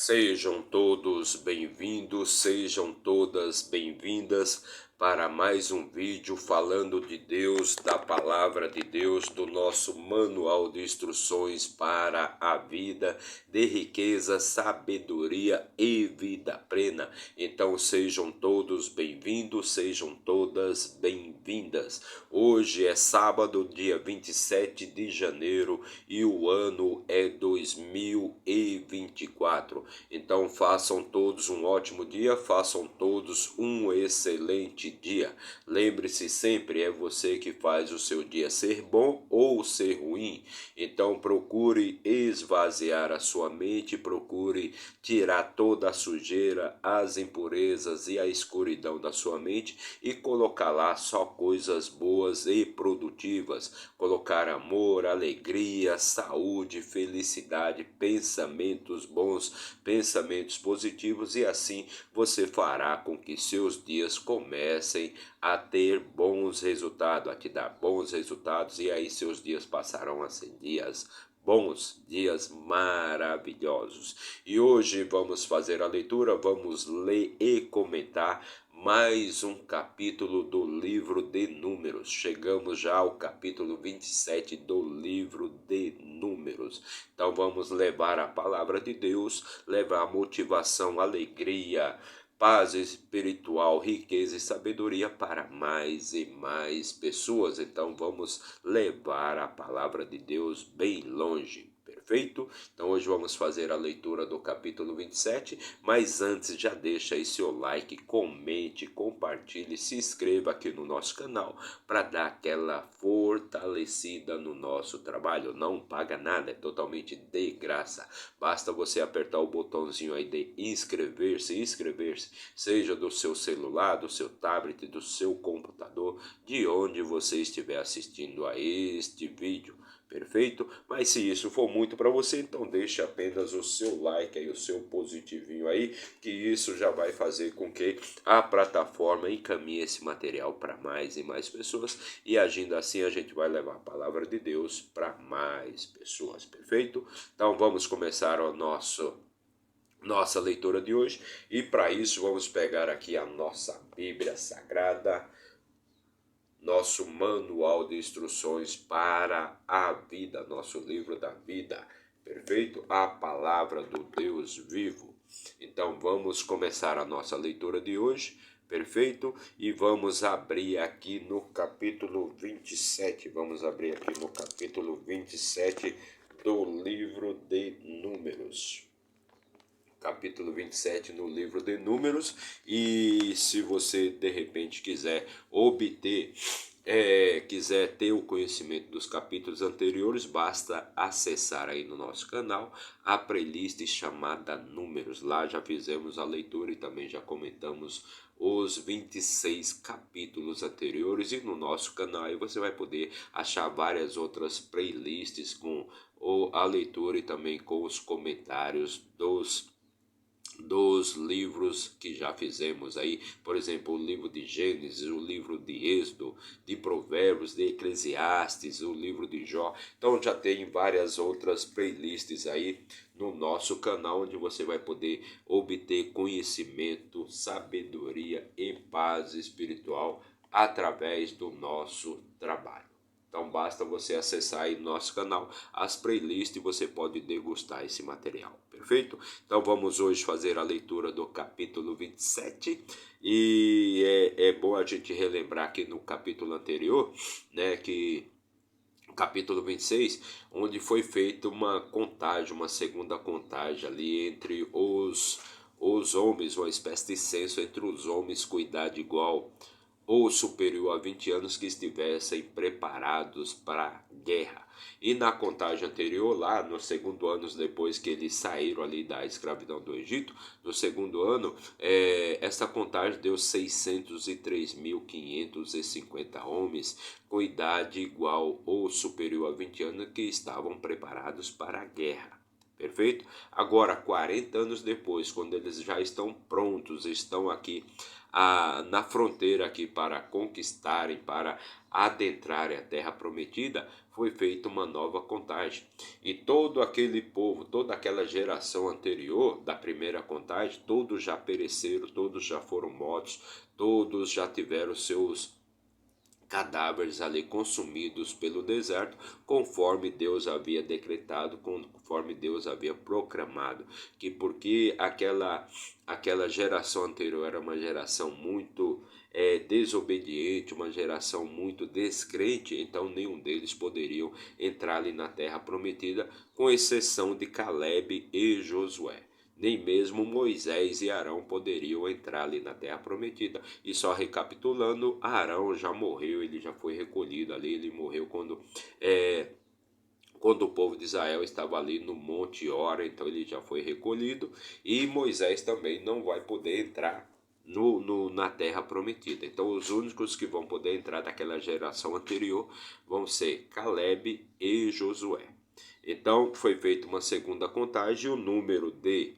Sejam todos bem-vindos, sejam todas bem-vindas para mais um vídeo falando de Deus, da palavra de Deus, do nosso manual de instruções para a vida, de riqueza, sabedoria e vida plena. Então sejam todos bem-vindos, sejam todas bem-vindas. Hoje é sábado, dia 27 de janeiro e o ano é 2024. Então façam todos um ótimo dia, façam todos um excelente dia. Lembre-se sempre, é você que faz o seu dia ser bom ou ser ruim. Então procure esvaziar a sua mente, procure tirar toda a sujeira, as impurezas e a escuridão da sua mente e colocar lá só coisas boas e produtivas. Colocar amor, alegria, saúde, felicidade, pensamentos bons, pensamentos positivos, e assim você fará com que seus dias comecem a ter bons resultados, a te dar bons resultados, e aí seus dias passarão a ser dias bons, dias maravilhosos. E hoje vamos fazer a leitura, vamos ler e comentar mais um capítulo do livro de Números. Chegamos já ao capítulo 27 do livro de Números. Então vamos levar a palavra de Deus, levar motivação, alegria, paz espiritual, riqueza e sabedoria para mais e mais pessoas. Então vamos levar a palavra de Deus bem longe. Perfeito? Então hoje vamos fazer a leitura do capítulo 27, mas antes já deixa aí seu like, comente, compartilhe, se inscreva aqui no nosso canal para dar aquela fortalecida no nosso trabalho. Não paga nada, é totalmente de graça. Basta você apertar o botãozinho aí de inscrever-se, seja do seu celular, do seu tablet, do seu computador, de onde você estiver assistindo a este vídeo. Perfeito? Mas se isso for muito para você, então deixe apenas o seu like aí, o seu positivinho aí, que isso já vai fazer com que a plataforma encaminhe esse material para mais e mais pessoas, e agindo assim a gente vai levar a palavra de Deus para mais pessoas. Perfeito? Então vamos começar a nossa leitura de hoje, e para isso vamos pegar aqui a nossa Bíblia Sagrada, nosso manual de instruções para a vida, nosso livro da vida, perfeito? A palavra do Deus vivo. Então vamos começar a nossa leitura de hoje, perfeito? E vamos abrir aqui no capítulo 27, vamos abrir aqui no capítulo 27 do livro de Números. Capítulo 27 no livro de Números. E se você de repente quiser quiser ter o conhecimento dos capítulos anteriores, basta acessar aí no nosso canal a playlist chamada Números. Lá já fizemos a leitura e também já comentamos os 26 capítulos anteriores, e no nosso canal aí você vai poder achar várias outras playlists com a leitura e também com os comentários dos livros que já fizemos aí, por exemplo, o livro de Gênesis, o livro de Êxodo, de Provérbios, de Eclesiastes, o livro de Jó. Então já tem várias outras playlists aí no nosso canal, onde você vai poder obter conhecimento, sabedoria e paz espiritual através do nosso trabalho. Então basta você acessar aí no nosso canal as playlists e você pode degustar esse material, perfeito? Então vamos hoje fazer a leitura do capítulo 27, e é bom a gente relembrar que no capítulo anterior, né, que o capítulo 26, onde foi feita uma contagem, uma segunda contagem ali entre os homens, uma espécie de censo entre os homens com idade igual ou superior a 20 anos que estivessem preparados para a guerra. E na contagem anterior, lá no segundo ano depois que eles saíram ali da escravidão do Egito, no segundo ano, essa contagem deu 603.550 homens com idade igual ou superior a 20 anos que estavam preparados para a guerra. Perfeito? Agora, 40 anos depois, quando eles já estão prontos, estão aqui na fronteira aqui para conquistarem, para adentrarem a terra prometida, foi feita uma nova contagem. E todo aquele povo, toda aquela geração anterior da primeira contagem, todos já pereceram, todos já foram mortos, todos já tiveram seus cadáveres ali consumidos pelo deserto, conforme Deus havia decretado, conforme Deus havia proclamado, que porque aquela geração anterior era uma geração muito desobediente, uma geração muito descrente, então nenhum deles poderiam entrar ali na terra prometida, com exceção de Caleb e Josué. Nem mesmo Moisés e Arão poderiam entrar ali na terra prometida. E só recapitulando, Arão já morreu, ele já foi recolhido ali, ele morreu quando o povo de Israel estava ali no Monte Hora, então ele já foi recolhido. E Moisés também não vai poder entrar na terra prometida. Então os únicos que vão poder entrar daquela geração anterior vão ser Caleb e Josué. Então foi feita uma segunda contagem e o número de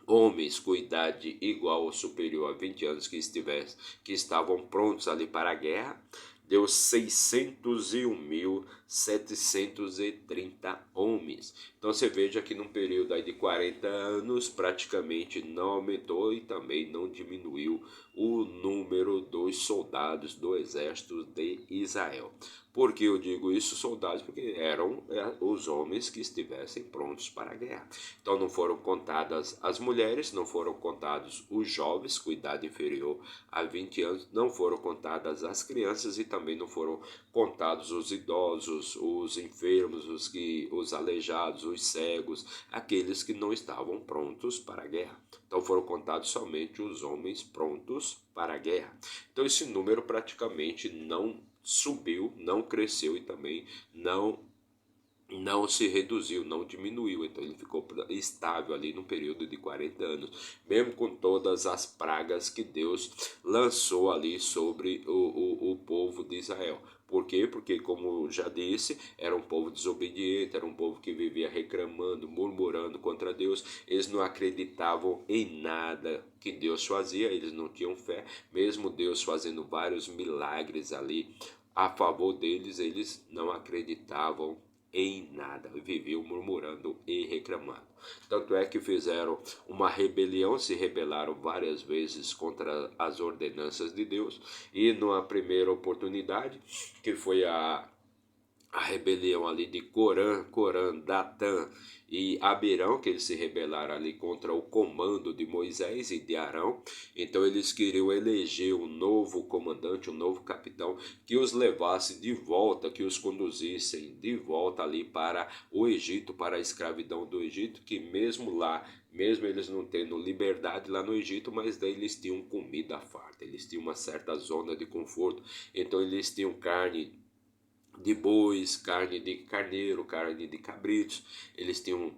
homens com idade igual ou superior a 20 anos que estavam prontos ali para a guerra, deu 601.730 homens. Então você veja que num período aí de 40 anos praticamente não aumentou e também não diminuiu o número dos soldados do exército de Israel. Por que eu digo isso, soldados? Porque eram os homens que estivessem prontos para a guerra. Então não foram contadas as mulheres, não foram contados os jovens com idade inferior a 20 anos, não foram contadas as crianças e também não foram contados os idosos, os enfermos, os aleijados, os cegos, aqueles que não estavam prontos para a guerra. Então foram contados somente os homens prontos para a guerra. Então esse número praticamente não subiu, não cresceu e também não se reduziu, não diminuiu, então ele ficou estável ali no período de 40 anos, mesmo com todas as pragas que Deus lançou ali sobre o povo de Israel. Por quê? Porque, como já disse, era um povo desobediente, era um povo que vivia reclamando, murmurando contra Deus, eles não acreditavam em nada que Deus fazia, eles não tinham fé, mesmo Deus fazendo vários milagres ali a favor deles, eles não acreditavam em nada, viviam murmurando e reclamando. Tanto é que fizeram uma rebelião, se rebelaram várias vezes contra as ordenanças de Deus, e numa primeira oportunidade, que foi a rebelião ali de Corã, Datã e Abirão, que eles se rebelaram ali contra o comando de Moisés e de Arão. Então eles queriam eleger um novo comandante, um novo capitão, que os levasse de volta, que os conduzissem de volta ali para o Egito, para a escravidão do Egito, que mesmo lá, mesmo eles não tendo liberdade lá no Egito, mas daí eles tinham comida farta, eles tinham uma certa zona de conforto, então eles tinham carne de bois, carne de carneiro, carne de cabritos, eles tinham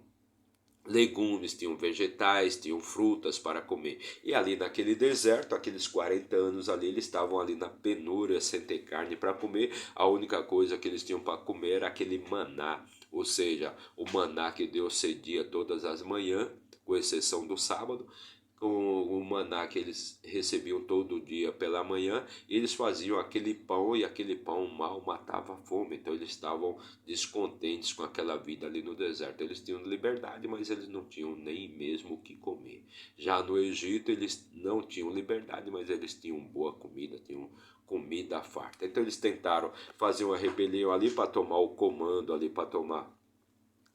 legumes, tinham vegetais, tinham frutas para comer. E ali naquele deserto, aqueles 40 anos ali, eles estavam ali na penúria, sem ter carne para comer. A única coisa que eles tinham para comer era aquele maná, ou seja, o maná que Deus cedia todas as manhãs, com exceção do sábado, com o maná que eles recebiam todo dia pela manhã, eles faziam aquele pão e aquele pão mal matava a fome, então eles estavam descontentes com aquela vida ali no deserto. Eles tinham liberdade, mas eles não tinham nem mesmo o que comer. Já no Egito eles não tinham liberdade, mas eles tinham boa comida, tinham comida farta. Então eles tentaram fazer uma rebelião ali para tomar o comando, ali para tomar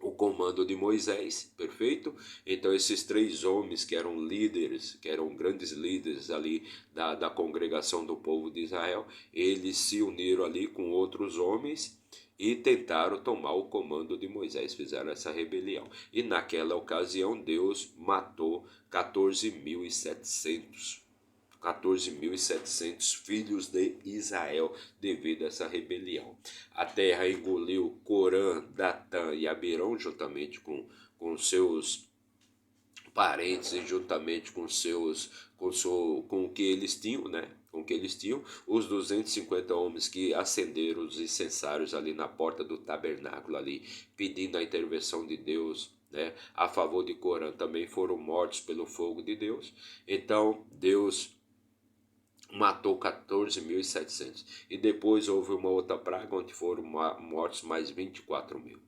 o comando de Moisés, perfeito? Então esses três homens que eram líderes, que eram grandes líderes ali da congregação do povo de Israel, eles se uniram ali com outros homens e tentaram tomar o comando de Moisés, fizeram essa rebelião. E naquela ocasião Deus matou 14.700 filhos de Israel devido a essa rebelião. A terra engoliu Corã, Datã e Abirão juntamente com seus parentes e juntamente com o que eles tinham, né? Com o que eles tinham, os 250 homens que acenderam os incensários ali na porta do tabernáculo ali, pedindo a intervenção de Deus né, a favor de Corã também foram mortos pelo fogo de Deus. Então Deus matou 14.700. E depois houve uma outra praga onde foram mortos mais 24.000.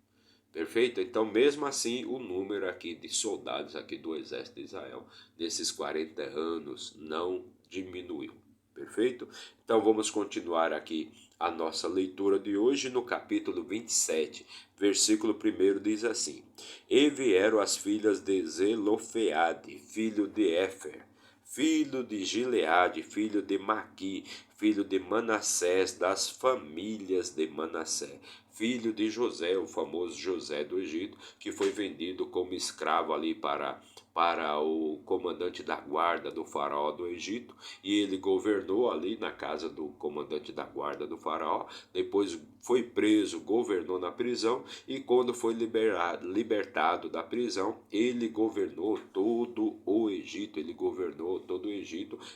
Perfeito? Então, mesmo assim, o número aqui de soldados aqui do exército de Israel, nesses 40 anos, não diminuiu. Perfeito? Então, vamos continuar aqui a nossa leitura de hoje no capítulo 27, versículo 1 diz assim: E vieram as filhas de Zelofeade, filho de Éfer, filho de Gileade, filho de Maqui, filho de Manassés, das famílias de Manassés, filho de José, o famoso José do Egito, que foi vendido como escravo ali para o comandante da guarda do faraó do Egito, e ele governou ali na casa do comandante da guarda do faraó, depois foi preso, governou na prisão, e quando foi libertado da prisão, ele governou todo o Egito,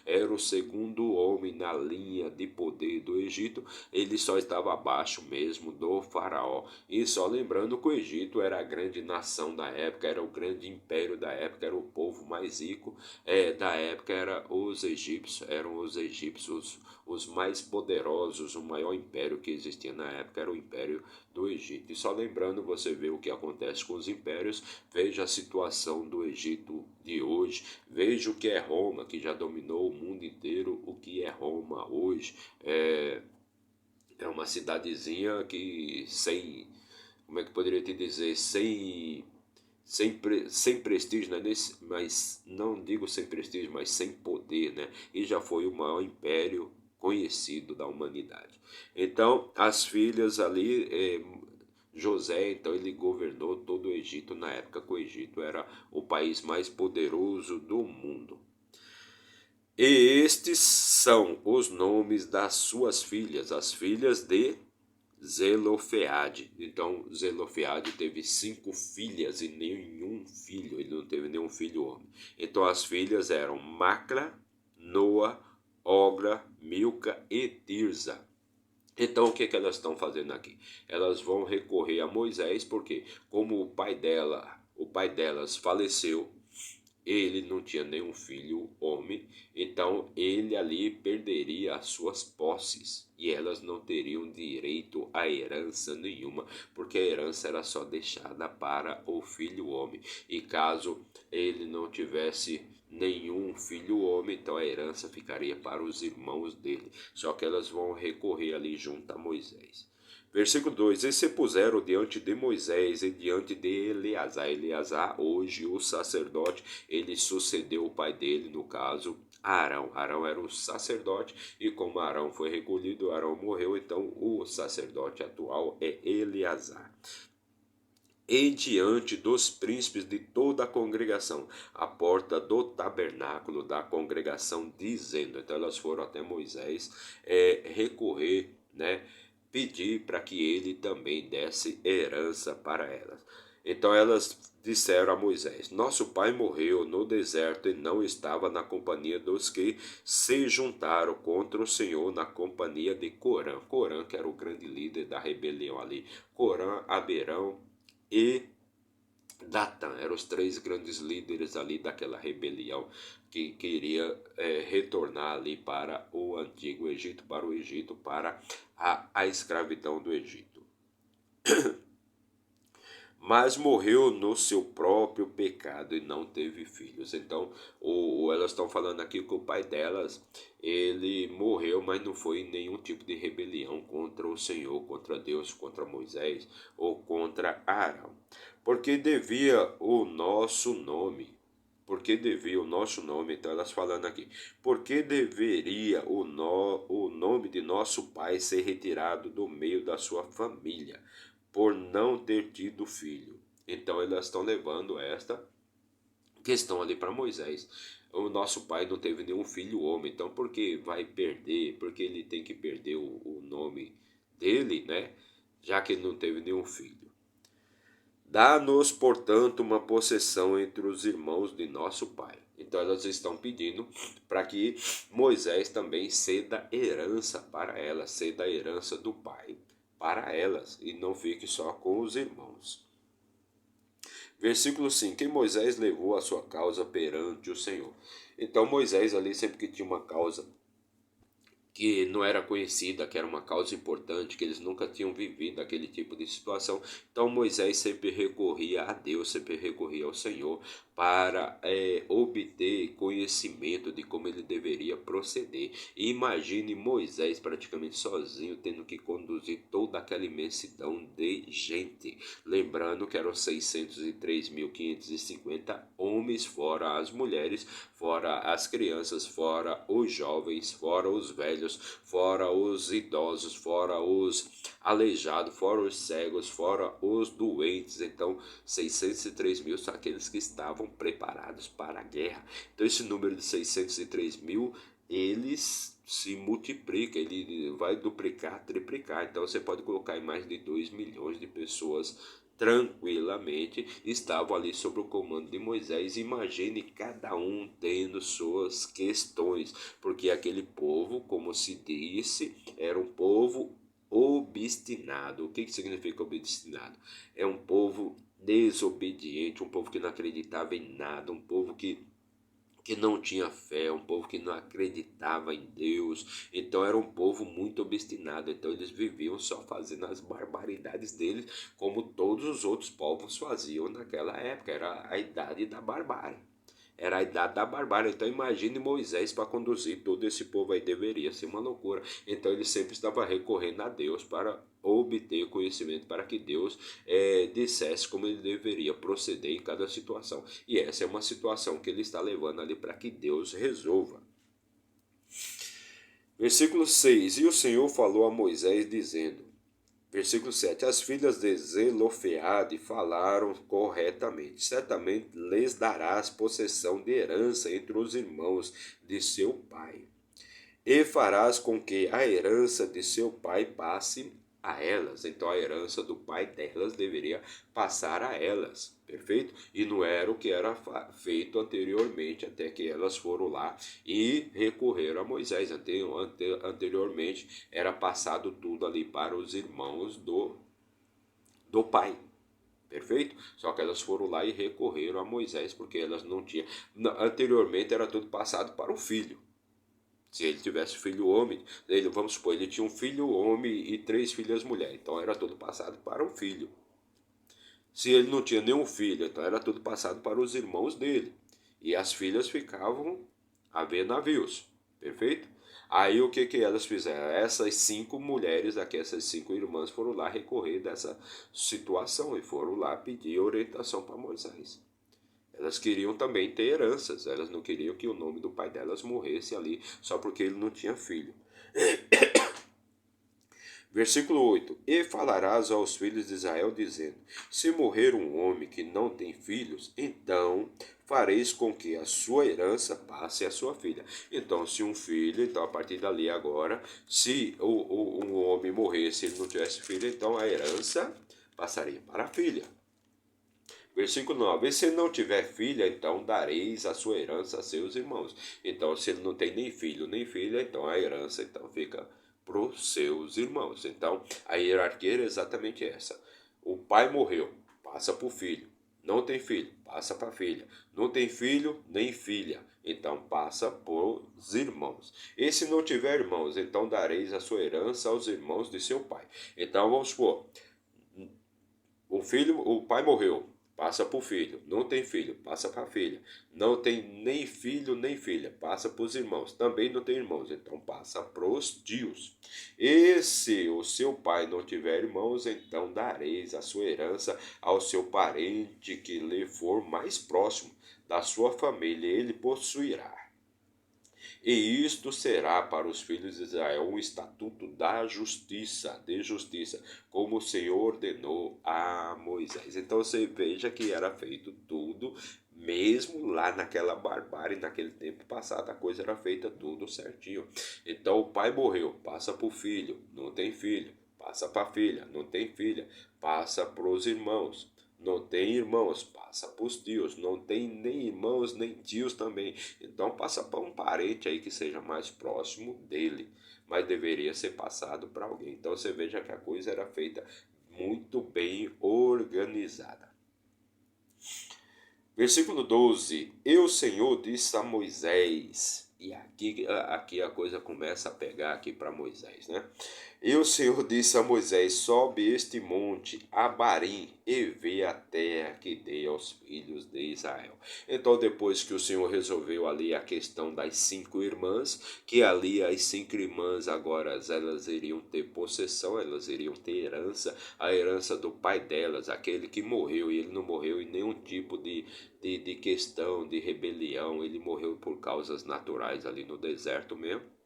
era o segundo homem na linha de poder do Egito, ele só estava abaixo mesmo do faraó. E só lembrando que o Egito era a grande nação da época, era o grande império da época, era o povo mais rico da época, eram os egípcios os mais poderosos, o maior império que existia na época era o Império do Egito. E só lembrando, você vê o que acontece com os impérios, veja a situação do Egito de hoje, veja o que é Roma, que já dominou o mundo inteiro, o que é Roma hoje. É uma cidadezinha que como é que poderia te dizer, sem prestígio, né? Mas não digo sem prestígio, mas sem poder, né? E já foi o maior império conhecido da humanidade. Então, as filhas ali, José, então ele governou todo o Egito na época que o Egito era o país mais poderoso do mundo. E estes são os nomes das suas filhas, as filhas de Zelofeade. Então, Zelofeade teve 5 filhas e nenhum filho, ele não teve nenhum filho homem. Então, as filhas eram Macla, Noa, Ogra, Milca e Tirza. Então, o que elas estão fazendo aqui? Elas vão recorrer a Moisés, porque como o pai delas faleceu, ele não tinha nenhum filho homem, então ele ali perderia as suas posses e elas não teriam direito a herança nenhuma, porque a herança era só deixada para o filho homem. E caso ele não tivesse nenhum filho homem, então a herança ficaria para os irmãos dele. Só que elas vão recorrer ali junto a Moisés. Versículo 2: E se puseram diante de Moisés e diante de Eleazar. Eleazar, hoje o sacerdote, ele sucedeu o pai dele, no caso, Arão. Arão era o sacerdote, e como Arão foi recolhido, Arão morreu, então o sacerdote atual é Eleazar. E diante dos príncipes de toda a congregação, à porta do tabernáculo da congregação, dizendo. Então elas foram até Moisés recorrer, né, pedir para que ele também desse herança para elas. Então elas disseram a Moisés: Nosso pai morreu no deserto e não estava na companhia dos que se juntaram contra o Senhor, na companhia de Corã. Corã, que era o grande líder da rebelião ali. Corã, Aberão e Datã eram os 3 grandes líderes ali daquela rebelião que queria retornar ali para o antigo Egito, para a escravidão do Egito. Mas morreu no seu próprio pecado e não teve filhos. Então, elas estão falando aqui que o pai delas, ele morreu, mas não foi em nenhum tipo de rebelião contra o Senhor, contra Deus, contra Moisés ou contra Arão. Porque devia o nosso nome. Porque devia o nosso nome, então elas falando aqui, porque deveria o nome de nosso pai ser retirado do meio da sua família, por não ter tido filho. Então elas estão levando esta questão ali para Moisés. O nosso pai não teve nenhum filho homem, então por que vai perder? Porque ele tem que perder o nome dele, né? Já que ele não teve nenhum filho. Dá-nos, portanto, uma possessão entre os irmãos de nosso pai. Então elas estão pedindo para que Moisés também ceda herança para elas, ceda a herança do pai para elas e não fique só com os irmãos. Versículo 5: E Moisés levou a sua causa perante o Senhor. Então Moisés ali, sempre que tinha uma causa que não era conhecida, que era uma causa importante, que eles nunca tinham vivido aquele tipo de situação. Então Moisés sempre recorria a Deus, sempre recorria ao Senhor para obter conhecimento de como ele deveria proceder. E imagine Moisés praticamente sozinho tendo que conduzir toda aquela imensidão de gente. Lembrando que eram 603.550 homens, fora as mulheres, fora as crianças, fora os jovens, fora os velhos, fora os idosos, fora os aleijados, fora os cegos, fora os doentes. Então, 603 mil são aqueles que estavam preparados para a guerra. Então, esse número de 603 mil, eles se multiplica, ele vai duplicar, triplicar. Então, você pode colocar em mais de 2 milhões de pessoas tranquilamente estavam ali sob o comando de Moisés. Imagine cada um tendo suas questões, porque aquele povo, como se disse, era um povo obstinado. O que significa obstinado? É um povo desobediente, um povo que não acreditava em nada, um povo que não tinha fé, um povo que não acreditava em Deus. Então era um povo muito obstinado. Então eles viviam só fazendo as barbaridades deles, como todos os outros povos faziam naquela época. Era a idade da barbárie. Era a idade da barbárie. Então imagine Moisés para conduzir todo esse povo aí. Deveria ser uma loucura. Então ele sempre estava recorrendo a Deus para obter conhecimento, para que Deus dissesse como ele deveria proceder em cada situação. E essa é uma situação que ele está levando ali para que Deus resolva. Versículo 6: E o Senhor falou a Moisés dizendo, versículo 7: As filhas de Zelofeade falaram corretamente. Certamente lhes darás possessão de herança entre os irmãos de seu pai. E farás com que a herança de seu pai passe a elas. Então a herança do pai delas deveria passar a elas. Perfeito? E não era o que era feito anteriormente, até que elas foram lá e recorreram a Moisés. Anteriormente era passado tudo ali para os irmãos do pai. Perfeito? Só que elas foram lá e recorreram a Moisés, porque elas não tinham. Anteriormente era tudo passado para o filho. Se ele tivesse filho homem, vamos supor, ele tinha um filho homem e 3 filhas mulher, então era tudo passado para o filho. Se ele não tinha nenhum filho, então era tudo passado para os irmãos dele. E as filhas ficavam a ver navios, perfeito? Aí o que elas fizeram? Essas 5 mulheres aqui, essas 5 irmãs foram lá recorrer dessa situação e foram lá pedir orientação para Moisés. Elas queriam também ter heranças, elas não queriam que o nome do pai delas morresse ali só porque ele não tinha filho. Versículo 8: E falarás aos filhos de Israel, dizendo: Se morrer um homem que não tem filhos, então fareis com que a sua herança passe à sua filha. Então, se um filho, então a partir dali agora, se um homem morresse e ele não tivesse filho, então a herança passaria para a filha. Versículo 9: E se não tiver filha, então dareis a sua herança a seus irmãos. Então, se ele não tem nem filho nem filha, então a herança então fica para os seus irmãos. Então, a hierarquia é exatamente essa. O pai morreu, passa para o filho. Não tem filho, passa para a filha. Não tem filho nem filha, então passa para os irmãos. E se não tiver irmãos, então dareis a sua herança aos irmãos de seu pai. Então, vamos supor, o pai morreu, passa para o filho. Não tem filho, passa para a filha. Não tem nem filho nem filha, passa para os irmãos. Também não tem irmãos, então passa para os tios. E se o seu pai não tiver irmãos, então dareis a sua herança ao seu parente que lhe for mais próximo da sua família, ele possuirá. E isto será para os filhos de Israel um estatuto de justiça, como o Senhor ordenou a Moisés. Então você veja que era feito tudo, mesmo lá naquela barbárie, naquele tempo passado, a coisa era feita tudo certinho. Então o pai morreu, passa para o filho, não tem filho, passa para a filha, não tem filha, passa para os irmãos. Não tem irmãos, passa para os tios. Não tem nem irmãos nem tios também. Então passa para um parente aí que seja mais próximo dele. Mas deveria ser passado para alguém. Então você veja que a coisa era feita muito bem organizada. Versículo 12: E o Senhor disse a Moisés, e aqui a coisa começa a pegar aqui para Moisés, né? E o Senhor disse a Moisés: Sobe este monte Abarim e vê a terra que dei aos filhos de Israel. Então, depois que o Senhor resolveu ali a questão das 5 irmãs, que ali as 5 irmãs agora elas iriam ter possessão, elas iriam ter herança, a herança do pai delas, aquele que morreu, e ele não morreu em nenhum tipo de questão de rebelião, ele morreu por causas naturais ali no deserto mesmo.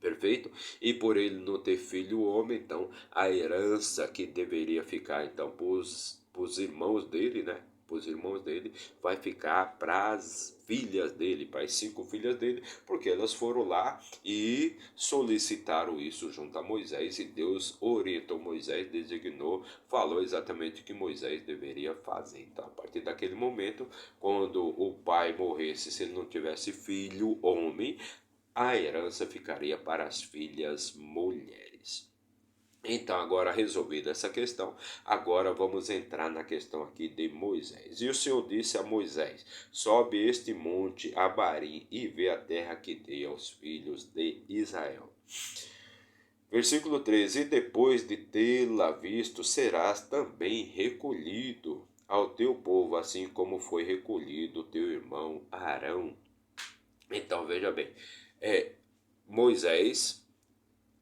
Perfeito? E por ele não ter filho homem, então a herança que deveria ficar então para os irmãos dele, né? Para os irmãos dele, vai ficar para as filhas dele, para as 5 filhas dele, porque elas foram lá e solicitaram isso junto a Moisés, e Deus orientou Moisés, designou, falou exatamente o que Moisés deveria fazer. Então, a partir daquele momento, quando o pai morresse, se ele não tivesse filho homem, a herança ficaria para as filhas mulheres. Então, agora resolvida essa questão, agora vamos entrar na questão aqui de Moisés. E o Senhor disse a Moisés: Sobe este monte Abarim e vê a terra que dei aos filhos de Israel. Versículo 13: E depois de tê-la visto, serás também recolhido ao teu povo, assim como foi recolhido o teu irmão Arão. Então, veja bem, é, Moisés,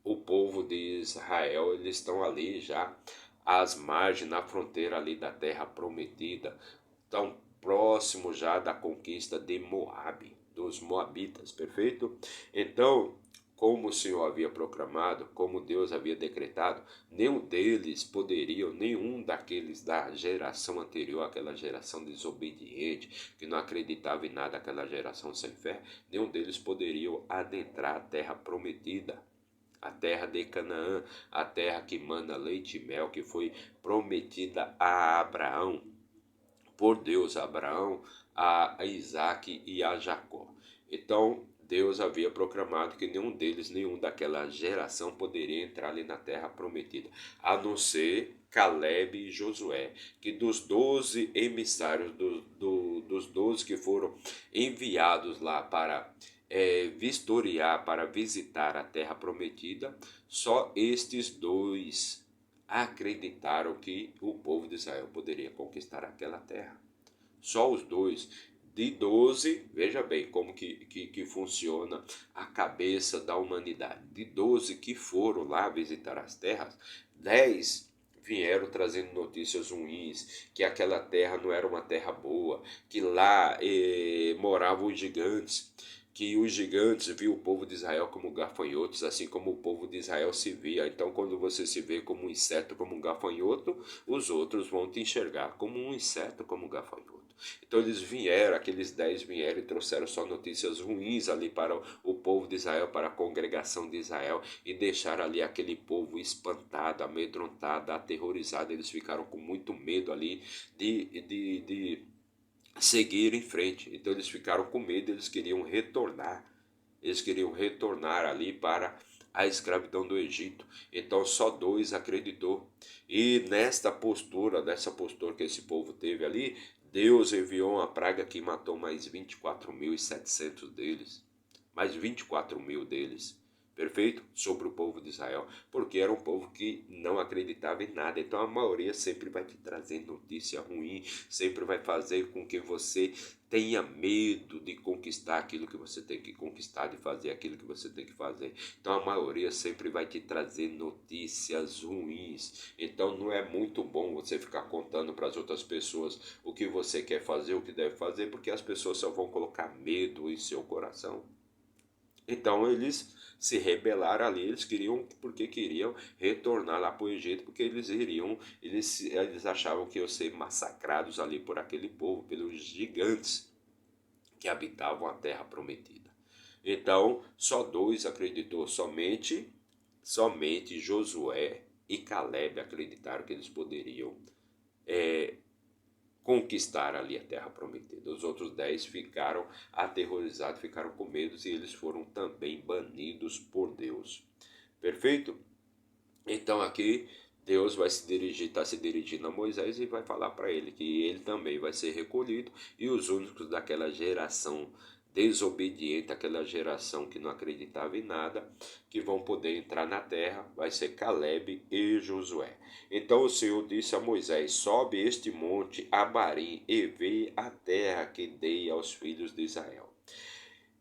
o povo de Israel, eles estão ali já às margens, na fronteira ali da terra prometida, tão próximo já da conquista de Moabe, dos Moabitas, perfeito? Então, como o Senhor havia proclamado, como Deus havia decretado, nenhum deles poderiam, nenhum daqueles da geração anterior, aquela geração desobediente, que não acreditava em nada, aquela geração sem fé, nenhum deles poderiam adentrar a terra prometida, a terra de Canaã, a terra que mana leite e mel, que foi prometida a Abraão, por Deus, a Abraão, a Isaac e a Jacó. Então, Deus havia proclamado que nenhum deles, nenhum daquela geração poderia entrar ali na terra prometida, a não ser Caleb e Josué, que dos 12 emissários, dos 12 que foram enviados lá para vistoriar, para visitar a terra prometida, só estes dois acreditaram que o povo de Israel poderia conquistar aquela terra. Só os dois. De 12, veja bem como que funciona a cabeça da humanidade. De 12 que foram lá visitar as terras, 10 vieram trazendo notícias ruins, que aquela terra não era uma terra boa, que lá moravam os gigantes, que os gigantes viam o povo de Israel como gafanhotos, assim como o povo de Israel se via. Então, quando você se vê como um inseto, como um gafanhoto, os outros vão te enxergar como um inseto, como um gafanhoto. Então, eles vieram, aqueles 10 vieram e trouxeram só notícias ruins ali para o povo de Israel, para a congregação de Israel, e deixaram ali aquele povo espantado, amedrontado, aterrorizado. Eles ficaram com muito medo ali de seguir em frente. Então eles ficaram com medo, eles queriam retornar. Eles queriam retornar ali para a escravidão do Egito. Então só 2 acreditou. E dessa postura que esse povo teve ali, Deus enviou uma praga que matou mais 24.700 deles. Mais 24.000 deles. Perfeito? Sobre o povo de Israel, porque era um povo que não acreditava em nada. Então a maioria sempre vai te trazer notícia ruim, sempre vai fazer com que você tenha medo de conquistar aquilo que você tem que conquistar, de fazer aquilo que você tem que fazer. Então a maioria sempre vai te trazer notícias ruins. Então não é muito bom você ficar contando para as outras pessoas o que você quer fazer, o que deve fazer, porque as pessoas só vão colocar medo em seu coração. Então eles se rebelaram ali, eles queriam, porque queriam retornar lá para o Egito, porque eles achavam que iam ser massacrados ali por aquele povo, pelos gigantes que habitavam a terra prometida. Então, só 2 acreditou, somente Josué e Caleb acreditaram que eles poderiam conquistar ali a terra prometida. Os outros 10 ficaram aterrorizados, ficaram com medo, e eles foram também banidos por Deus. Perfeito? Então aqui Deus vai se dirigir, está se dirigindo a Moisés e vai falar para ele que ele também vai ser recolhido e os únicos daquela geração desobediente, aquela geração que não acreditava em nada, que vão poder entrar na terra, vai ser Calebe e Josué. Então o Senhor disse a Moisés: sobe este monte Abarim e vê a terra que dei aos filhos de Israel.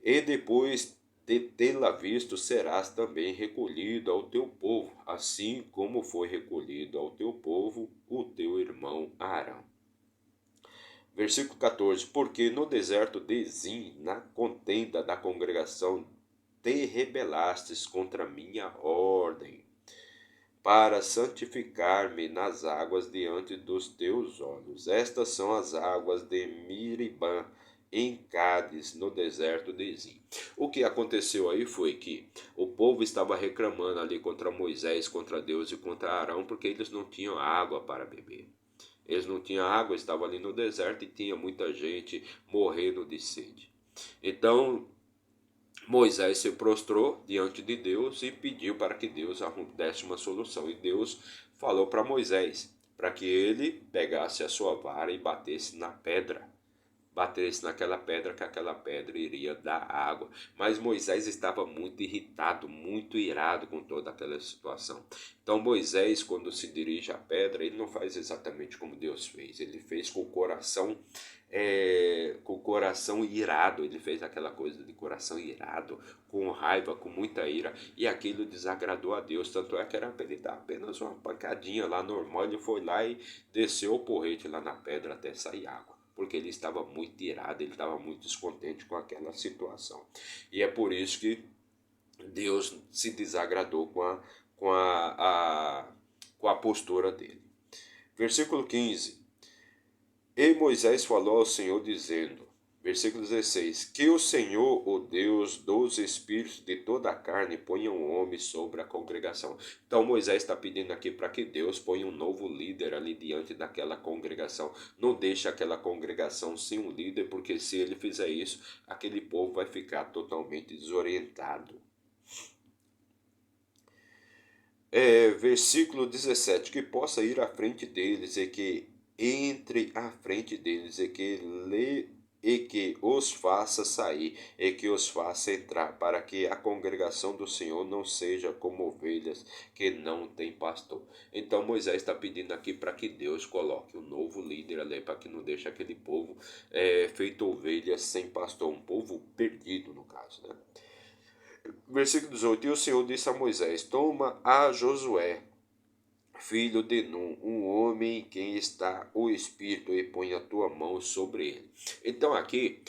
E depois de tê-la visto, serás também recolhido ao teu povo, assim como foi recolhido ao teu povo o teu irmão Arão. Versículo 14: porque no deserto de Zim, na contenda da congregação, te rebelastes contra minha ordem, para santificar-me nas águas diante dos teus olhos. Estas são as águas de Miribã, em Cádiz, no deserto de Zim. O que aconteceu aí foi que o povo estava reclamando ali contra Moisés, contra Deus e contra Arão, porque eles não tinham água para beber. Eles não tinham água, estavam ali no deserto e tinha muita gente morrendo de sede. Então Moisés se prostrou diante de Deus e pediu para que Deus desse uma solução. E Deus falou para Moisés para que ele pegasse a sua vara e batesse na pedra. Batesse naquela pedra, que aquela pedra iria dar água. Mas Moisés estava muito irritado, muito irado com toda aquela situação. Então Moisés, quando se dirige à pedra, ele não faz exatamente como Deus fez. Ele fez com o coração irado. Ele fez aquela coisa de coração irado, com raiva, com muita ira. E aquilo desagradou a Deus. Tanto é que era para ele dar apenas uma pancadinha lá normal. Ele foi lá e desceu o porrete lá na pedra até sair água, porque ele estava muito irado, ele estava muito descontente com aquela situação. E é por isso que Deus se desagradou com a postura dele. Versículo 15. E Moisés falou ao Senhor dizendo, versículo 16, que o Senhor, o Deus dos espíritos de toda a carne, ponha um homem sobre a congregação. Então Moisés está pedindo aqui para que Deus ponha um novo líder ali diante daquela congregação. Não deixe aquela congregação sem um líder, porque se ele fizer isso, aquele povo vai ficar totalmente desorientado. Versículo 17, que possa ir à frente deles e que entre à frente deles e que os faça sair e que os faça entrar, para que a congregação do Senhor não seja como ovelhas que não tem pastor. Então Moisés está pedindo aqui para que Deus coloque um novo líder ali, para que não deixe aquele povo feito ovelhas sem pastor, um povo perdido no caso, né? Versículo 18, e o Senhor disse a Moisés, toma a Josué, filho de Nun, um homem em quem está o Espírito, e põe a tua mão sobre ele. Então aqui,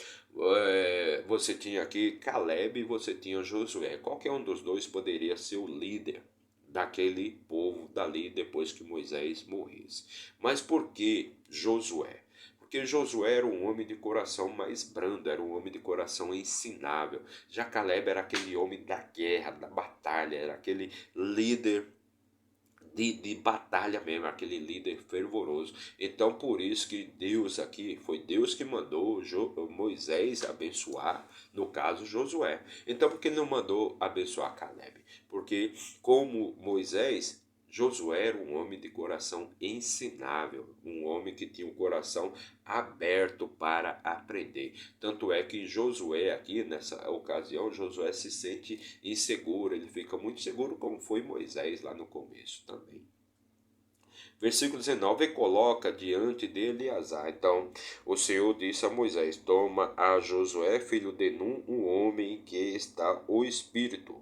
você tinha aqui Calebe e você tinha Josué. Qualquer um dos dois poderia ser o líder daquele povo dali depois que Moisés morresse. Mas por que Josué? Porque Josué era um homem de coração mais brando, era um homem de coração ensinável. Já Calebe era aquele homem da guerra, da batalha, era aquele líder de batalha mesmo, aquele líder fervoroso. Então por isso que Deus aqui, foi Deus que mandou Moisés abençoar, no caso Josué. Então por que ele não mandou abençoar Calebe? Porque como Moisés, Josué era um homem de coração ensinável, um homem que tinha um coração aberto para aprender. Tanto é que Josué aqui, nessa ocasião, Josué se sente inseguro, ele fica muito seguro como foi Moisés lá no começo também. Versículo 19, e coloca diante dele Eleazar. Então o Senhor disse a Moisés, toma a Josué, filho de Nun, um homem em que está o Espírito,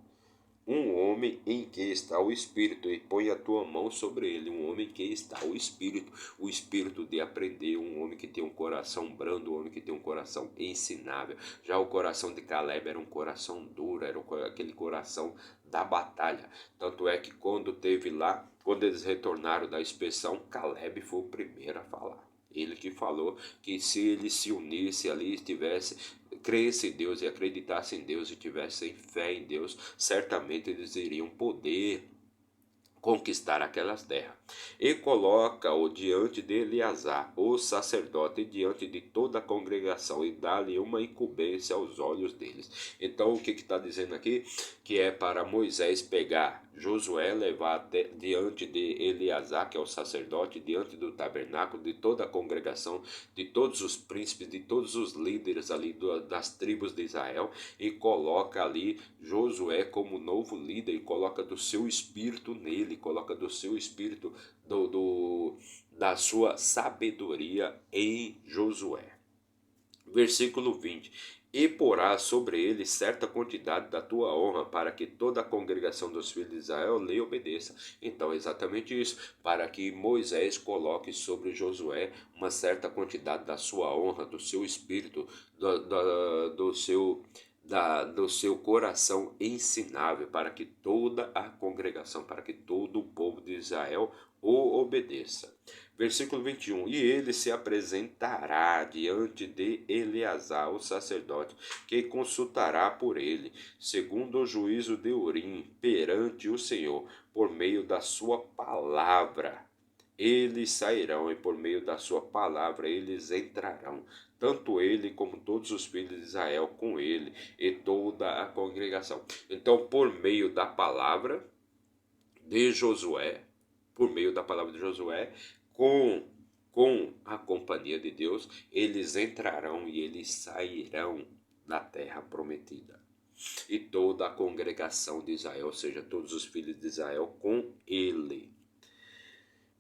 um homem em que está o Espírito, e põe a tua mão sobre ele, um homem em que está o Espírito de aprender, um homem que tem um coração brando, um homem que tem um coração ensinável. Já o coração de Calebe era um coração duro, era aquele coração da batalha. Tanto é que quando eles retornaram da inspeção, Calebe foi o primeiro a falar. Ele que falou que se ele se unisse ali, cresce em Deus e acreditasse em Deus e tivessem fé em Deus, certamente eles iriam poder conquistar aquelas terras. E coloca-o diante de Eleazar, o sacerdote, diante de toda a congregação, e dá-lhe uma incumbência aos olhos deles. Então o que está dizendo aqui? Que é para Moisés pegar Josué levar até diante de Eleazar, que é o sacerdote, diante do tabernáculo, de toda a congregação, de todos os príncipes, de todos os líderes ali das tribos de Israel, e coloca ali Josué como novo líder, e coloca do seu espírito nele, coloca do seu espírito, da sua sabedoria em Josué. Versículo 20: E porás sobre ele certa quantidade da tua honra, para que toda a congregação dos filhos de Israel lhe obedeça. Então, exatamente isso, para que Moisés coloque sobre Josué uma certa quantidade da sua honra, do seu espírito, do seu coração ensinável, para que toda a congregação, para que todo o povo de Israel o obedeça. Versículo 21: E ele se apresentará diante de Eleazar, o sacerdote, que consultará por ele, segundo o juízo de Urim, perante o Senhor, por meio da sua palavra. Eles sairão, e por meio da sua palavra eles entrarão, tanto ele como todos os filhos de Israel com ele, e toda a congregação. Então, por meio da palavra de Josué, com a companhia de Deus, eles entrarão e eles sairão da terra prometida. E toda a congregação de Israel, ou seja, todos os filhos de Israel com ele.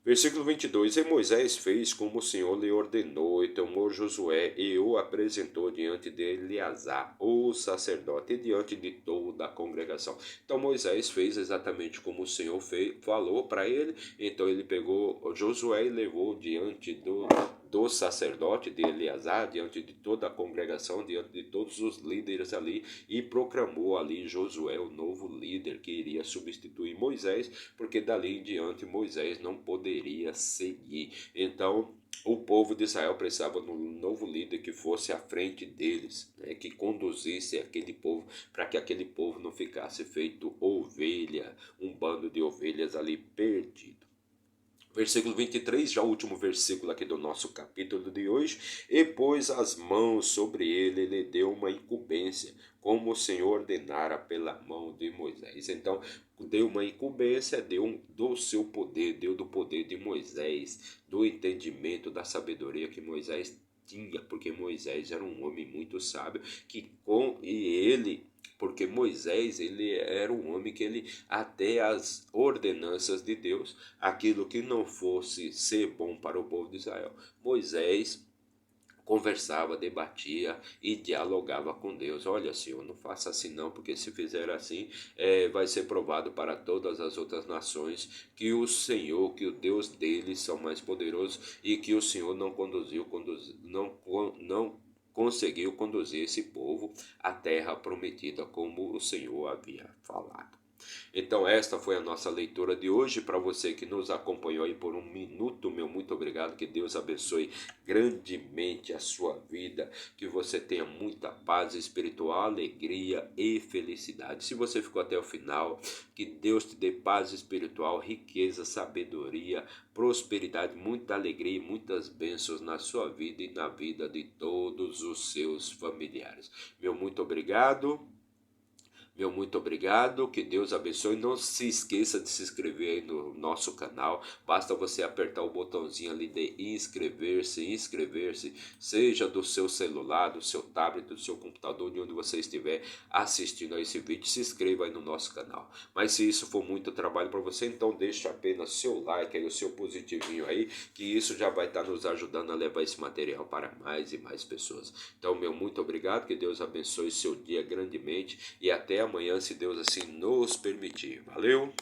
Versículo 22: E Moisés fez como o Senhor lhe ordenou, e tomou Josué e o apresentou diante de Eleazar, o sacerdote, e diante de toda a congregação. Então Moisés fez exatamente como o Senhor falou para ele. Então ele pegou Josué e levou diante do sacerdote de Eleazar, diante de toda a congregação, diante de todos os líderes ali, e proclamou ali Josué o novo líder que iria substituir Moisés, porque dali em diante Moisés não poderia seguir. Então o povo de Israel precisava de um novo líder que fosse à frente deles, né, que conduzisse aquele povo, para que aquele povo não ficasse feito ovelha, um bando de ovelhas ali perdido. Versículo 23, já o último versículo aqui do nosso capítulo de hoje. E pôs as mãos sobre ele, lhe deu uma incumbência, como o Senhor ordenara pela mão de Moisés. Então, deu uma incumbência, deu do seu poder, deu do poder de Moisés, do entendimento, da sabedoria que Moisés tinha, porque Moisés era um homem muito sábio, porque Moisés, ele era um homem que ele, até as ordenanças de Deus, aquilo que não fosse ser bom para o povo de Israel, Moisés conversava, debatia e dialogava com Deus. Olha, Senhor, não faça assim não, porque se fizer assim, vai ser provado para todas as outras nações que o Senhor, que o Deus deles são mais poderosos, e que o Senhor não conseguiu conduzir esse povo à terra prometida, como o Senhor havia falado. Então esta foi a nossa leitura de hoje. Para você que nos acompanhou aí por um minuto, meu muito obrigado. Que Deus abençoe grandemente a sua vida, que você tenha muita paz espiritual, alegria e felicidade. Se você ficou até o final, que Deus te dê paz espiritual, riqueza, sabedoria, prosperidade, muita alegria e muitas bênçãos na sua vida e na vida de todos os seus familiares. Meu muito obrigado. Que Deus abençoe. Não se esqueça de se inscrever aí no nosso canal. Basta você apertar o botãozinho ali de inscrever-se, seja do seu celular, do seu tablet, do seu computador, de onde você estiver assistindo a esse vídeo. Se inscreva aí no nosso canal. Mas se isso for muito trabalho para você, então deixe apenas seu like aí, o seu positivinho aí, que isso já vai estar nos ajudando a levar esse material para mais e mais pessoas. Então, meu muito obrigado, que Deus abençoe seu dia grandemente, e até amanhã, se Deus assim nos permitir. Valeu!